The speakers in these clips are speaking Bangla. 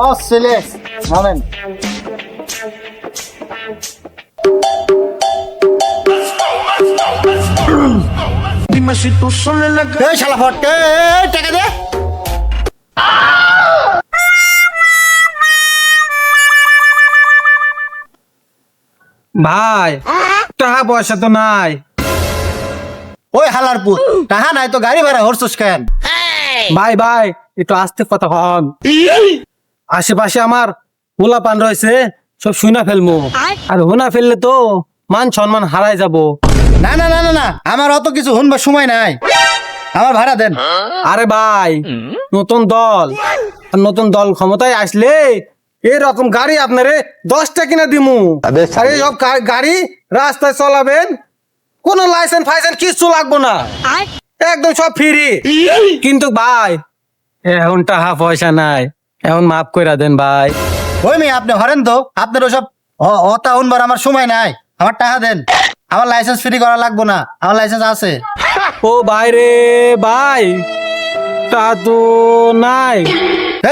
Vamos, Celeste. Moment. Dime si tú solo en la এই শালা ফটকে, এই টাকা দে। ভাই টাকা পয়সা তো নাই। ওই হালার পুত, টাকা নাই তো গাড়ি ভাড়া হরছস কেন? ভাই ভাই একটু আস্তে কথা হন। আশেপাশে আমার পোলা পান রয়েছে, সব শুনা ফেলবো, আর হোনা ফেললে তো মান সম্মান হারাই যাব। না না না না না, আমার অত কিছু শুনবার সময় নাই, আমার ভাড়া দেন। আরে ভাই নতুন দল, আর নতুন দল ক্ষমতায় আসলে এরকম গাড়ি আপনারে 10টা কিনা দিমু। আর এইসব গাড়ি রাস্তায় চলাবেন, কোনো লাইসেন্স ফাইসেন্স কিছু লাগবো না, একদম সব ফ্রি। কিন্তু ভাই এখন টাকা পয়সা নাই, এখন মাফ কইরা দেন ভাই। ওই মেয়ে আপনি হরেন তো, আপনার ওসব অতা শুনবার আমার সময় নাই, আমার টাকা দেন। আমার লাইসেন্স ফ্রি করা লাগবো না, আমার লাইসেন্স আছে। ও ভাই রে ভাই, তা তো নাই।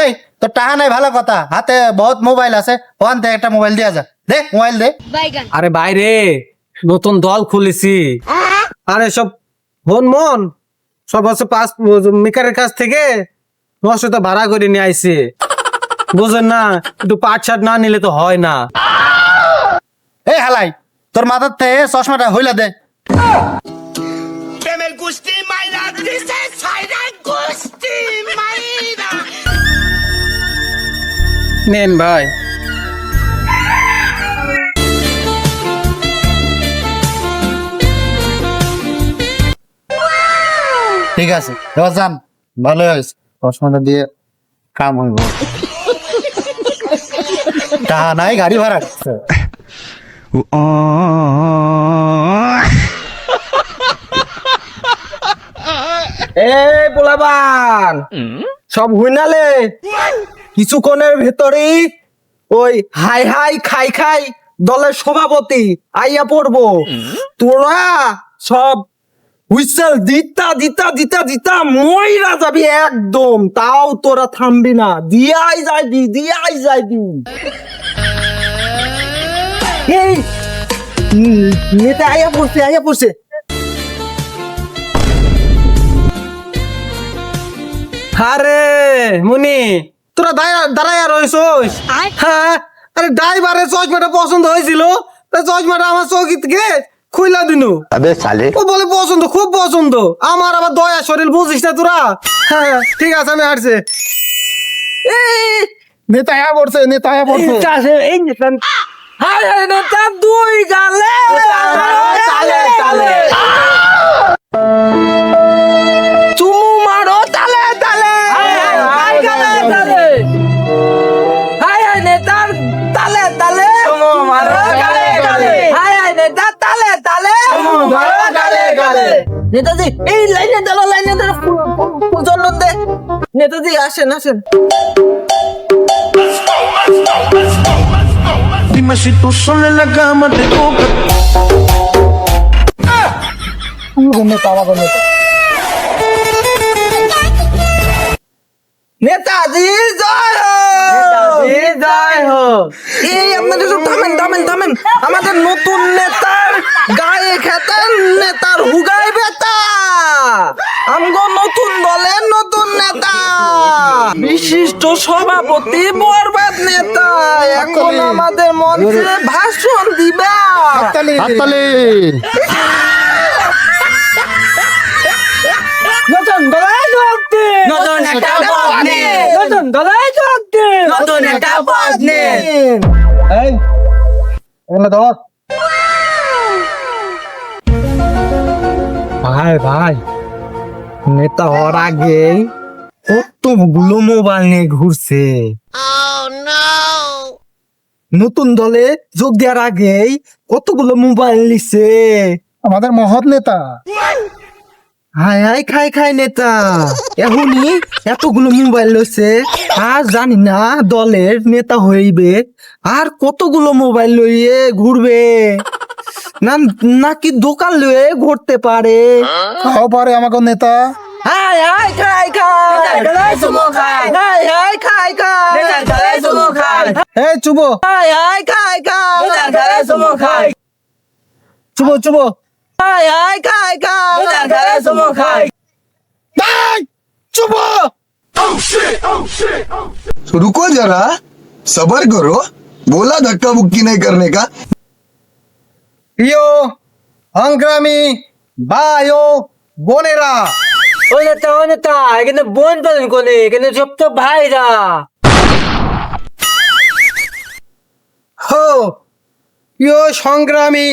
এই তোর টাকা নাই ভালো কথা, হাতে বহুত মোবাইল আছে, ওখান থেকে একটা মোবাইল দেওয়া যা, দে মোবাইল দে। আরে ভাই রে নতুন দল খুলেছি, আরে সব হন মন সব হচ্ছে পাঁচ মেকারের কাছ থেকে 900 ভাড়া করে নিয়ে আইছে, বুঝেন না? একটু পাট শার্ট না নিলে তো হয় না। এই হালাই, তোর মাথার থেকে চশমাটা হইলা দে। Deme el gusti mayra, dice China gusti mayra. নেন ভাই। ঠিক আছে এবার যান, ভালো হয়েছে, চশমাটা দিয়ে কাম হইব। টাকা নাই গাড়ি ভাড়া এ পোলাবান সব হুইনালে কিছুক্ষণের ভেতরেই ওই হাই হাই খাই খাই দলের সভাপতি আইয়া পড়বো। তোরা সব হুইসেল দিতা দিতা দিতা দিতা মইরা যাবি একদম, তাও তোরা থামবি না, দিয়াই যাইবি দিয়াই যাইবি। এই নেতা আইয়া পড়ছে আইয়া পড়ছে। আরে মুনি তোরা দাঁড়াইয়া রয়েছিস? হ্যাঁ, আরে ড্রাইভারের চশমাটা পছন্দ হয়েছিল, চশমাটা আমার চৌকি থেকে খুইলা দিনু। ও বলে পছন্দ, খুব পছন্দ, আমার আবার দয়া শরীর বুঝিস না তোরা। হ্যাঁ ঠিক আছে আমি আসছে। নেতা আয়া পড়ছে, নেতা আয়া পড়ছে। এই নেতা নেতা দুই গালে তালে তালে চুমু মারো তালে তালে গালে তালে। হাই হাই নেতার তালে তালে চুমু মারো গালে গালে। হাই হাই নেতা তালে তালে চুমু মারো গালে গালে। নেতাজি এই লাইনে দাঁড়া জন্ম দে। নেতাজি আসেন আসেন। Dime si tú solo en la cama te toca. Netaji জয় হোক, জয় হোক। এই আপনাদের সব থামেন থামেন থামেন, আমাদের নতুন নেতার গায়ে খেতেন নেতার হুগাই বেতা, আমগো নতুন দলের নতুন নেতা বিশিষ্ট সভাপতি বরবাদ নেতা এখন আমাদের মঞ্চে ভাষণ দিবা। হাততালি। নতুন দলাই যোগ দিন, নতুন একটা পদ নিন, নতুন দলাই যোগ দিন, নতুন একটা পদ নিন। এই এখানে ধর। ভাই ভাই নেতা হওয়ার আগে কতগুলো মোবাইল নিয়ে ঘুরছে। নতুন দলে যোগ দেওয়ার আগেই কতগুলো মোবাইল নিছে আমাদের মহৎ নেতা। হাই হাই খাই খাই নেতা এখনই এতগুলো মোবাইল লইছে, আর জানি না দলের নেতা হইবে আর কতগুলো মোবাইল লইয়ে ঘুরবে, না নাকি দোকান লইয়ে ঘুরতে পারে। খাও পারে আমাকে নেতা, হাই হাই খাই খাই খেলায় সুমো খায় হাই হাই খাই খাই খেলায় সুমো খায় এই চুবো হাই হাই খাই খাই খেলায় সুমো খায় চুবো চুবো হাই হাই খাই খাই খেলায় সুমো খায় এই চুবো रुको जरा सबर करो बोला धक्का मुक्की नहीं करने का প্রিয় সংগ্রামী ভাই ও বোনেরা, ও নেতা এখানে বোন বলেন কোনে এখানে সব তো ভাইরা হো প্রিয় সংগ্রামী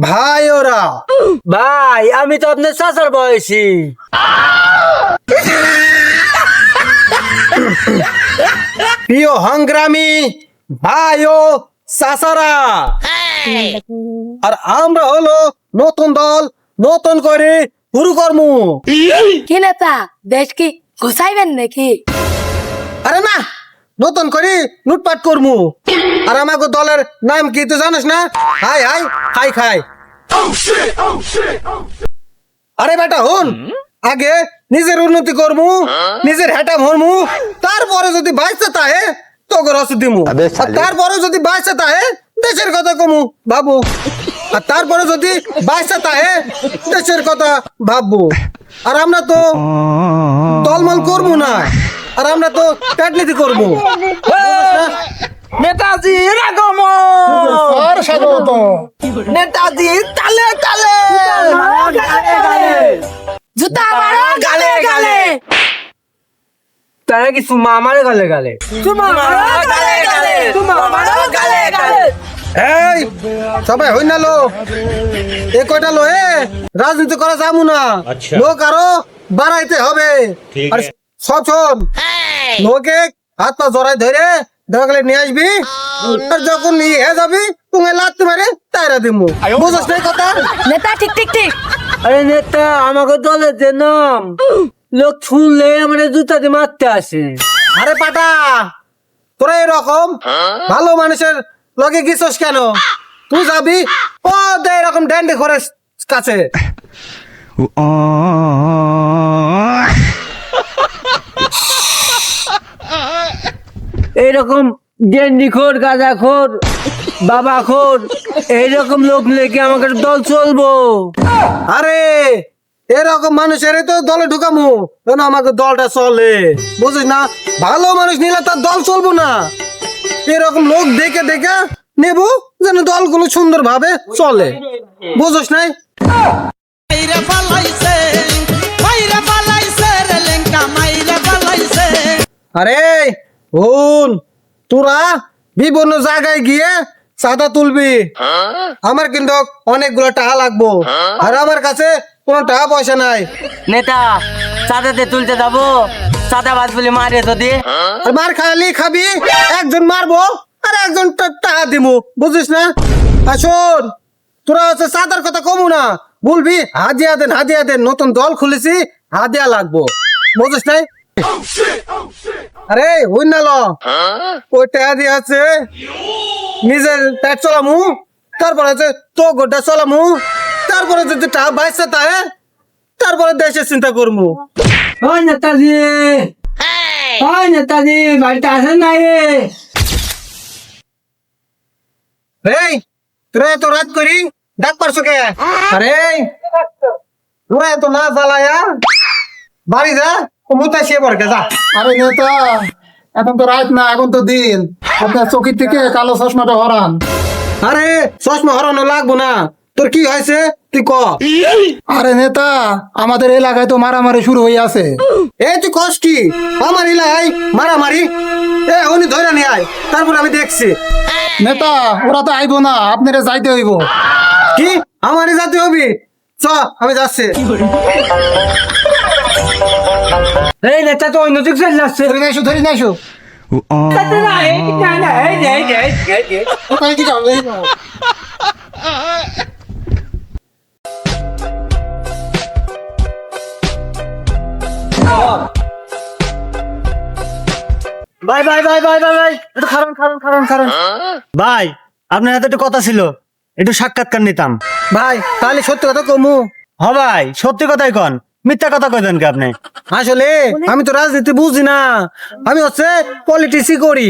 ভাইওরা, ভাই আমি তো আপনার চাচার বয়সী প্রিয় সংগ্রামী ভাই ও চাচারা, আর আমরা হলো নতুন দল, নতুন করে শুরু করমু। কি নেতা দেশ কি ঘুষাইবেন নাকি? আরে না, নতুন করে লুটপাট করমু। আর আমাকে দলের নাম কি তুই জানিস না? হাই হাই খাই খাই। আরে বেটা হন, আগে নিজের উন্নতি করমু, নিজের হেঁটা ভরমু, তারপরে যদি বাইসে তাহে তোকে রস দিমু। আর তারপরে যদি বাইসে তাহে দেশের কথা কমু ভাবু। আর তারপরে যদি বাইসে তাহে দেশের কথা ভাববো। আর আমরা তো দলমল করবো না, আর আমরা তো রাজনীতি করবো। নেতাজি রাগমো নেতাজি তালে তালে জুতা মারো গালে গালে, তারা কি সুমা আমার গালে গালে চুমা মারো গালে গালে, চুমা মারো গালে গালে। এই সবাই হই না লো, এ কয়টা লো রাজনীতি করা যাবো না, লোক আরো বাড়াইতে হবে। আর সব শোন, লোকে হাত পা জড়াই ধরে দেখলে নিয়ে আসবি, আর যখন নিয়ে যাবি তুমি লাত্তি মারে তাইরা দিমু। বুঝছ না এই কথা? নেতা ঠিক ঠিক ঠিক। আরে নেতা আমাকে দলের যে নাম লোক শুনলে আমার জুতা দিয়ে মারতে আসে আরে পাটা, তোরা এরকম ভালো মানুষের লগে গেছস কেন? তুই যাবি ও দে এরকম ড্যান্ডি করে কাছে। এইরকম গেন্ডি খোর গাঁজা খোর বাবা খোর এইরকম লোক লেগে আমাকে দল চলবো। আরে এরকম মানুষের তো দলে ঢুকামু যেন আমাকে দলটা চলে, বুঝিস না? ভালো মানুষ নিলে তার দল চলবো না, এরকম লোক দেখে দেখে নেব যেন দলগুলো সুন্দর ভাবে চলে, বুঝিস নাই? মাইরে পালাইছে রে লেঙ্কা মাইরে পালাইছে। আরে হুন, তোরা বিভিন্ন জায়গায় গিয়ে চাঁদা তুলবি, আমার কিন্তু অনেকগুলো টাকা লাগবো, আর আমার কাছে কোনো টাকা পয়সা নাই। নেতা চাঁদাতে তুলতে যাবো, চাঁদা বাজ বলে মারে যদি আর মার খালি খাবি, একজন মারবো আর একজন টাকা দিমু, বুঝিস না? আর শোন, তোরা হচ্ছে চাঁদার কথা কমু না, বলবি হাজিয়া দেন, নতুন দল খুলেছি হাজিয়া লাগবো, বুঝিস নাই? আরে ওই না ল, ওই টাকা দিয়ে আছে নিজের পেট চলামু, তারপরে হচ্ছে তো গোটা চলামু, তারপরে যদি টাকা বাইসে তাহে তারপরে দেশের চিন্তা করমু। ওই নেতাজি বাড়িতে আসেন নাই এই তোরা এত রাত করি ডাক পারছো কে? আরে তোরা এত না জ্বালায়া বাড়ি যা, মুতাই সে পড়কে যা। আরে নেতা, এখন তো রাত না, এখন তো দিন। আপনার চোখের থেকে কালো চশমাটা হরান। আরে চশমা হরানো লাগবো না, তোর কি হয়েছে তুই ক। আরে নেতা, আমাদের এলাকায় তো মারামারি শুরু হয়ে আছে। এই তুই কস কি? আমার ইলাই মারামারি? এ উনি ধরে নিয়ে আয়, তারপর আমি দেখছি। নেতা, ওরা তো আইবো না, আপনারা যাইতে হইব। কি আমারই যাতে হবি? চ আমি যাচ্ছি। এই নেতা তো অন্য দিক চলে যাচ্ছে ধরি না এসো। ওখানে কি যাও? ভাই একটু খারান। ভাই আপনার হাতে একটু কথা ছিল, একটু সাক্ষাৎকার নিতাম। ভাই তাহলে সত্যি কথা কমু? হ ভাই সত্যি কথাই কন, মিথ্যা কথা কইতেন কি আপনি? আসলে আমি তো রাজনীতি বুঝি না, আমি হচ্ছে পলিটিক্সই করি।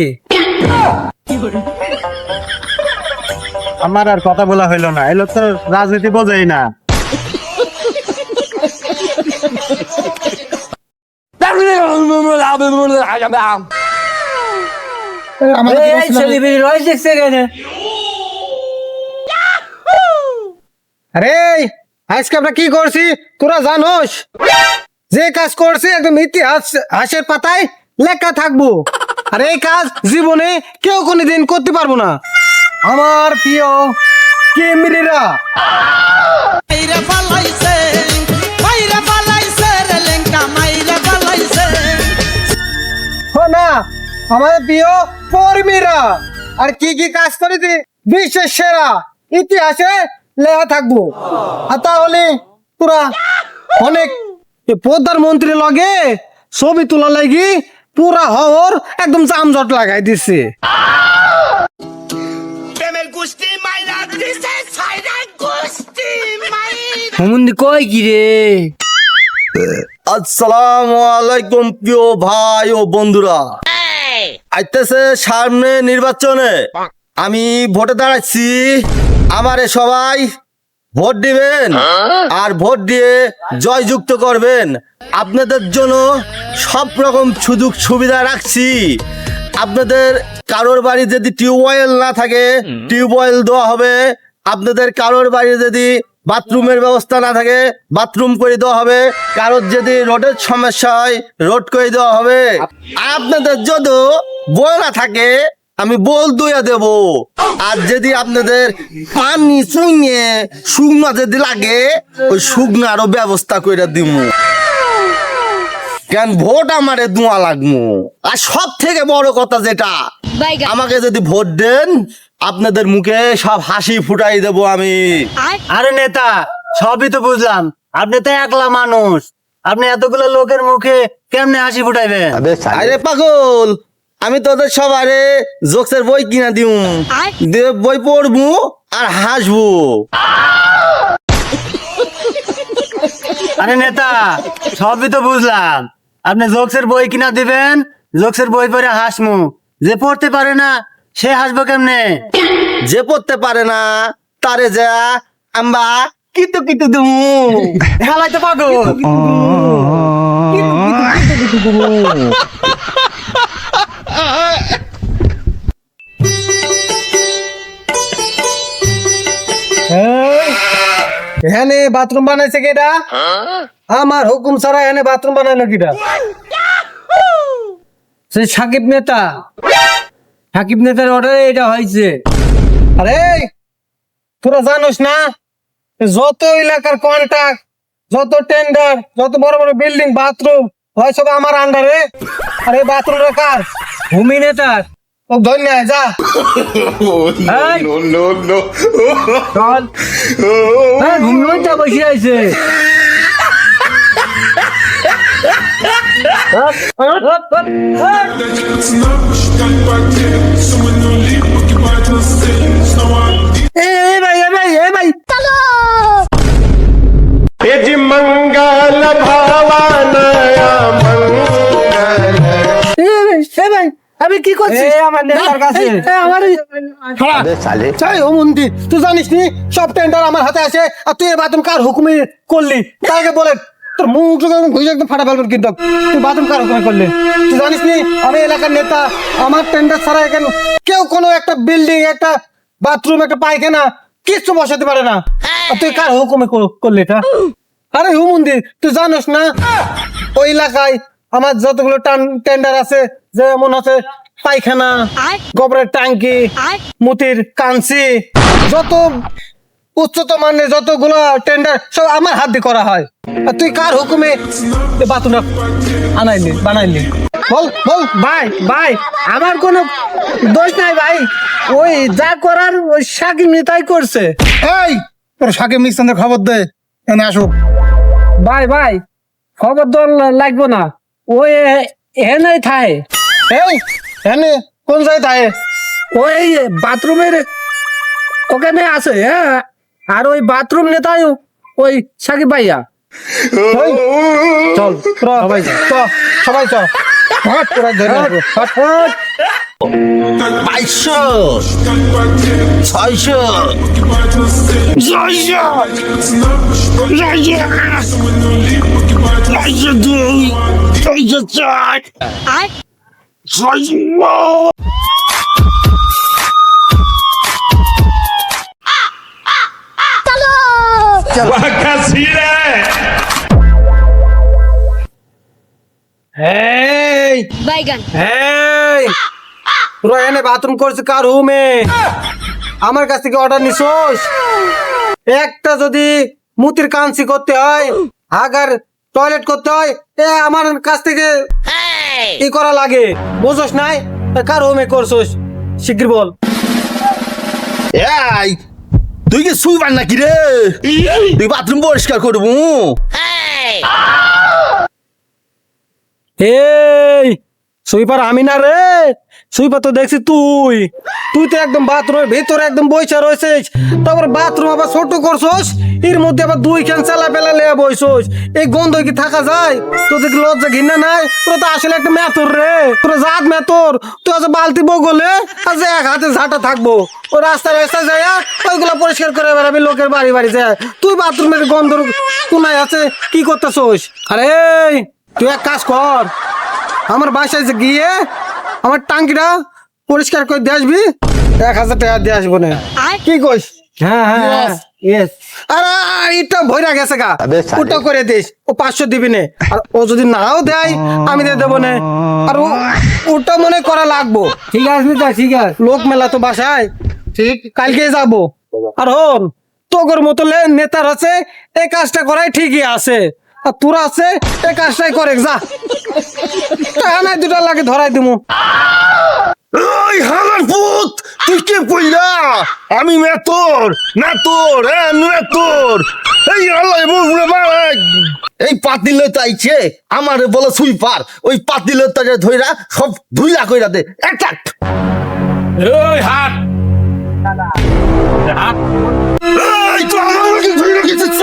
আমার আর কথা বলা হইলো না, এই লোক তো রাজনীতি বোঝেই না। আমাদের কি এই বলছিলেন? ছেলেপিলে রয়েছে দেখছে কেনে? আরে আজকে আমরা কি করছি তোরা জানোস? যে কাজ করছি একদম ইতিহাস হাসের পাতায় লেখা থাকবো, আর এই কাজ জীবনে কেউ কোনোদিন করতে পারবো না। আমার প্রিয় কেমরিরা, মাইরা পালাইছে রে লেঙ্কা মাইরা পালাইছে হো না আমার প্রিয় কর্মীরা, আর কি কি কাজ করেছি বিশ্বের সেরা ইতিহাসে লেখা থাকবো। আর তাহলে তোরা অনেক প্রধানমন্ত্রী লগে ছবি তোলা লাগি পুরা হওয়ার একদম জামজট লাগাই দিছে। প্রেমের গুষ্টি মাইরা দিছে ছাইরা গুষ্টি মাইরা হুমুন্দি কয় কি রে? আসসালামু আলাইকুম প্রিয় ভাই ও বন্ধুরা, আইতেছে সামনে নির্বাচনে, আমি ভোটে দাঁড়াচ্ছি। আমারে সবাই ভোট দিবেন আর ভোট দিয়ে জয়যুক্ত করবেন। আপনাদের জন্য সব রকম সুযোগ সুবিধা রাখছি। আপনাদের কারোর বাড়ি যদি টিউবওয়েল না থাকে টিউবওয়েল দেওয়া হবে, আপনাদের কারোর বাড়ি যদি বাথরুমের ব্যবস্থা না থাকে বাথরুম করে দেওয়া হবে, কারোর যদি রোডের সমস্যা হয় রোড করে দেওয়া হবে। আপনাদের যদি বল না থাকে আমি বল দুইয়া দেব, আর যদি আপনাদের পানি চুইয়ে শুকনো যদি লাগে ওই শুকনারও ব্যবস্থা করে দিব। কেন ভোট আমারে দোয়া লাগবো। আর সব থেকে বড় কথা যেটা, আমাকে যদি ভোট দেন আপনাদের মুখে সব হাসি ফুটাই দেব আমি। আরে নেতা, সবই তো বুঝলাম, আপনি তো একলা মানুষ, আপনি এতগুলো লোকের মুখে কেমনে হাসি ফুটাইবেন? আরে পাগল, আমি তোদের সবারে জোকসের বই কিনা দিউ, দিয়ে বই পড়বো আর হাসবো। আরে নেতা, সবই তো বুঝলাম, আপনি জোকসের বই কিনা দিবেন, জোকসের বই পড়ে হাসমু, যে পড়তে পারে না সে হাসবো কেমনে? যে পড়তে পারে না তারে যা আমরা কিতু কিতু দেবো। খেলাই তো পাগল। এখানে বাথরুম বানাইছে কেটা? আমার হুকুম ছাড়া এখানে বাথরুম বানাইলো কিটা? সে সাকিব নেতা, সাকিব নেতার অর্ডারে এটা হয়েছে। আরে তোরা জানোস না, যত এলাকার কন্ট্রাক্ট, যত টেন্ডার, যত বড় বড় বিল্ডিং বাথরুম হয় সব আমার আন্ডারে। আর এই বাথরুম কার? ভূমি নেতার। ও ধন্যবাদ, যা। এই, চল। হ্যাঁ, ভূমি নেতা বসে আছে। এই ভাই, এই ভাই, এই ভাই, এই ভাই, আমি কি করছি? এই আমার নেতার কাছে। তুই জানিস নি সব টেন্ডার আমার হাতে আছে, আর তুই এই বাথরুম কার হুকুমে করলি? তাকে বলে তোর মুখ ঘুষে একদম ফাটা ফেলবেন। কিন্তু তুই বাথরুম কার হুকুমে করলি? তুই জানিস নি আমি এলাকার নেতা, আমার টেন্ডার ছাড়া এখানে কেউ কোনো একটা বিল্ডিং, একটা বাথরুম, একটা পায়খানা কিচ্ছু বসাতে পারে না। আর তুই কার হুকুমে করলি এটা? আরে হুমুন্দি, তুই জানোস না ওই এলাকায় আমার যতগুলো টেন্ডার আছে, যেমন আছে পায়খানা, গোবরের ট্যাঙ্কি, মুতির কাঞ্চি, যত উচ্চত মানের যতগুলো টেন্ডার সব আমার হাত দিয়ে করা হয়। আর তুই কার হুকুমে বাথরুমটা বানাইলি? বল বল। ভাই ভাই, আমার কোনো দোষ নাই ভাই, ওই যা করার ওই সাকিব নেতাই করছে। এই তোর সাকিব নিঃসন্দের খবর দে, এনে আসুক। ভাই ভাই, খবর তো লাগবো না, ওই এখানেই থাকে। এই এনে কোন জায়গায়? ওই বাথরুমের ওখানে আছে। হ্যাঁ, আর ওই বাথরুম নেতাই ওই সাকিব ভাইয়া। চল সবাই সবাই চল হাট তোরা ধরে রাখবো। হাট, হাট। 2200 600 এই बैगन এই তোরা এনে বাথরুম করছে কার রুমে আমার কাছ থেকে অর্ডার নিছোস একটা যদি মুতির কাঞ্চি করতে হয় আগার টয়লেট করতে হয় আমার কাছ থেকে ই করা লাগে বুঝোস নাই কার রুমে করছোস শিগগির বল এই তুই কি শুইবার নাকি রে তুই বাথরুম পরিষ্কার করবো এই সুইপার আমি না রে সুইপার তো দেখছি তুই তুই তো একদম বাথরুমের ভিতরে একদম বইসা রয়েছিস তারপর বাথরুম আবার ছোট করছোস এর মধ্যে আবার দুই খান চালা পেলা লেয়া বইছোস এই গন্ধ কি থাকা যায় তোদের কি লজ্জা ঘৃণা নাই তোরা তো আসলে একটা মেথর রে তোরা জাত মেথর তুই আজ বালতি বগলে আজ এক হাতে ঝাঁটা থাকবো ও রাস্তায় রাস্তায় যায় ওইগুলা পরিষ্কার করে বেড়াবি লোকের বাড়ি বাড়ি যায় তুই বাথরুমের গন্ধ কোনায় আছে কি করতেছোস আরে তুই এক কাজ কর আমার বাসায় যে গিয়ে আমার টাঙ্কিটা পরিষ্কার করে দিয়ে আসবি 1000 টাকা দিয়ে আসবো না কি কইস হ্যাঁ হ্যাঁ ইয়েস আরে এটা ভইরা গেছে গা ওটা করে দিস ও 500 দিবি না আর ও যদি নাও দেয় আমি দিয়ে দেবো না আর ওটা মনে করা লাগবো ঠিক আছে ঠিক আছে লোক মেলা তো বাসায় ঠিক কালকে যাবো আর হন তোগর মতো নেতার আছে এই কাজটা করাই ঠিকই আছে আর তোরা আছে এই কাজটাই করে যা টাকা নাই 2টা লাগে ধরাই দিমু ওই হালার পুত তুই কে কইলা আমি মেতর হ্যাঁ মেতর এই আল্লাহ বলে মারাক এই পাতিলে তাইছে আমারে বলে সুইপার ওই পাতিলে তারে ধইরা সব ধুইলা কইরা দে অ্যাটাক এই হাত এই তো আমাকে ধইরা গেছিস